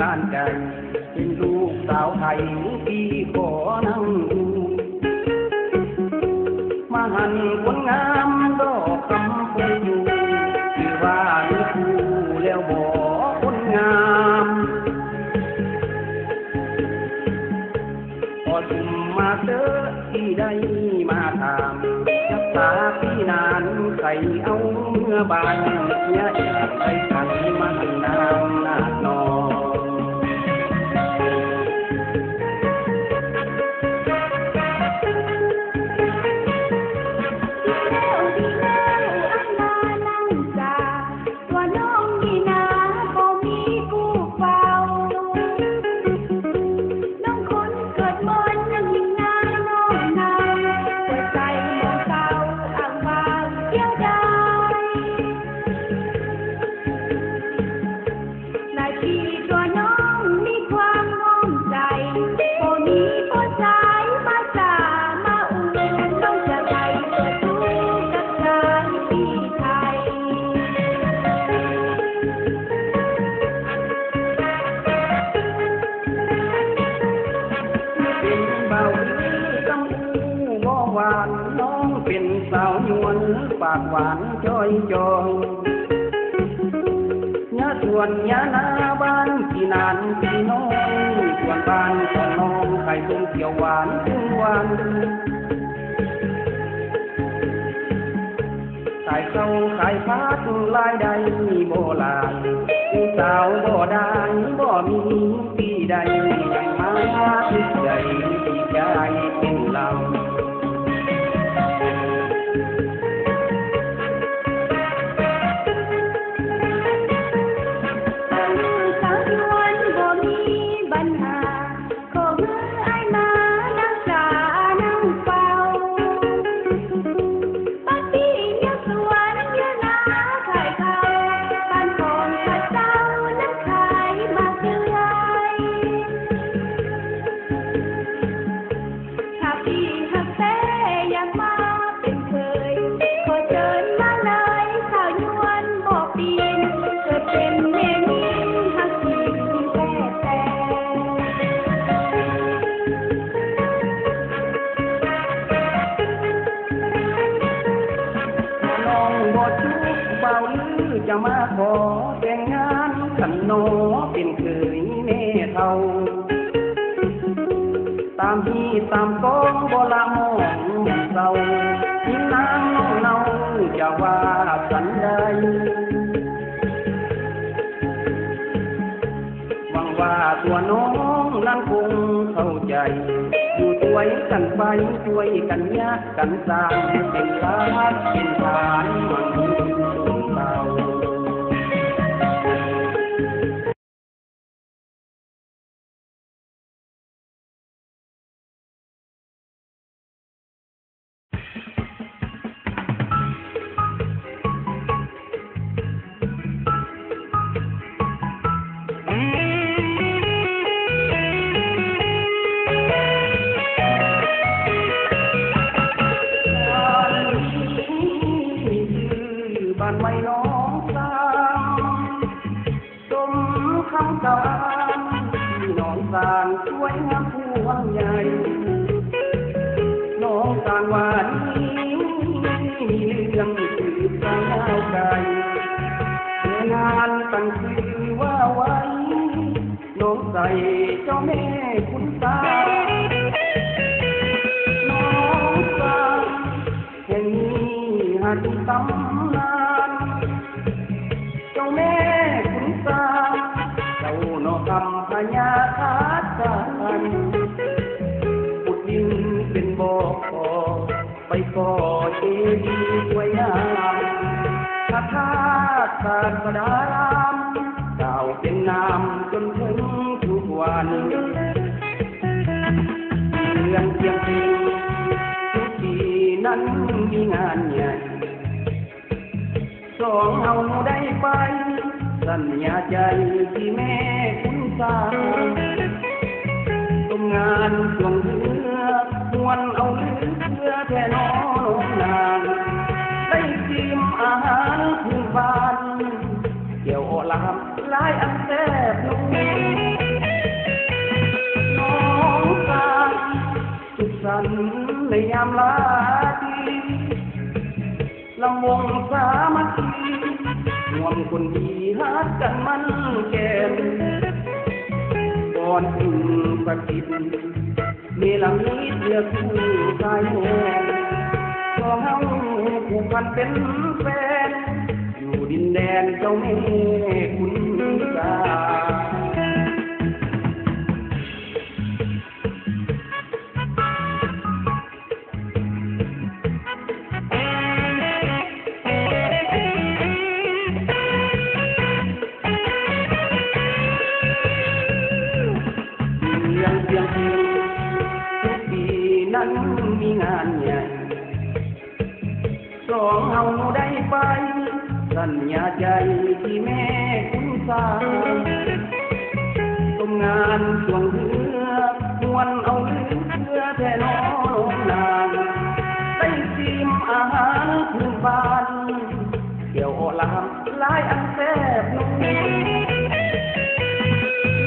บ้านใจเป็นลูกสาวไทยพี่ขอนั่งดูมาหันคนงามดอกคำพูอยู่ที่ว่ามีคู่แล้วบอกคนงามพอสุ่มมาเจอที่ได้มาถามรักษาพี่นานใครเอาเมื่อบานเนี่ยอยากไปขันมาหันน้ำนาดนอสาวยวนปากหวานจ้อยจอยยะส่วนยะนาบ้านที่นานที่น้องส่วนบ้านของน้องไข่ต้มเขียวหวานทุกวันขายเข้าขายพัดลายใดโบราณผู้สาวบ่ได้บ่มีที่ใดยังมาที่ใจที่ใจเป็นเราจะมาขอแต่งงานกันโนเป็นเคยแม่เท่าตามที่ตามกองบ่ละมองเศร้าที่นางน้องเนาจะว่าสันใดหวังว่าตัวน้องนั้นคงเข้าใจอยู่ช่วยกันไปช่วยกันยะกันสร้างเป็นฐานเป็นฐานมันสูงเก่าไม่น้องสามสมคำกล่าวที่น้องสานสวยงามพวงใหญ่น้องสานว่านี้มีเรื่องสืบสาวไกลงานตั้งชื่อว่าไว้น้องใส่เจ้าแม่คุณตาน้องสานแห่งนี้หัดตำนานเจ้าแม่คุณตาเจ้าโนคำพญาคาตานปุดดินเป็นบ่อไปก่อเจดีย์สวยงามพระธาตุศาสดารามกล่าวเป็นนามจนถึงทุกวันเรื่องเพียงปีทุกทีนั้นมีงานใหญ่สองเอาได้ไปสัญญาใจที่แม่คุณสาตรงงานช่วงเรือมวนเอาเรือแท่น้องนางได้ชิมอาหารพื้นบ้านเกี่ยวลามลายอันแซ่บนุ่ม นในยามลาทีลำวงสามัคคีรวมคนดีฮักกันมันแก่นก่อนอื่นสักทิศมีลำนี้เลือกคู่ชายแห่งก็เฮาผูกพันเป็นแฟนอยู่ดินแดนเจ้าแม่คุณตาทุกปีนั้นมีงานใหญ่สองเฮาได้ไปสัญญาใจที่แม่คุณสาต้มงานช่วงเรือมวนเอาเรือแท่น้องนางได้ชิมอาหารพื้นบ้านเกี่ยวโอลามหลายอันแซ่บนุ่ม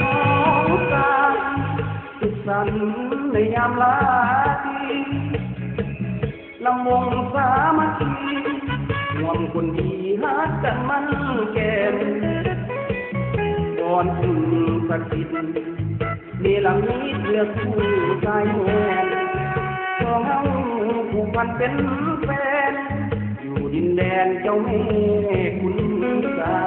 น้องสาวสุขสันต์ในยามลาทีลำวงสามัคคีรวมคนดีฮักกันมันแก่นก่อนถึงสักทิศนี่ลำนี้เลือกคู่ชายแห่งก็เฮาผูกพันเป็นแฟนอยู่ดินแดนเจ้าแม่คุณตา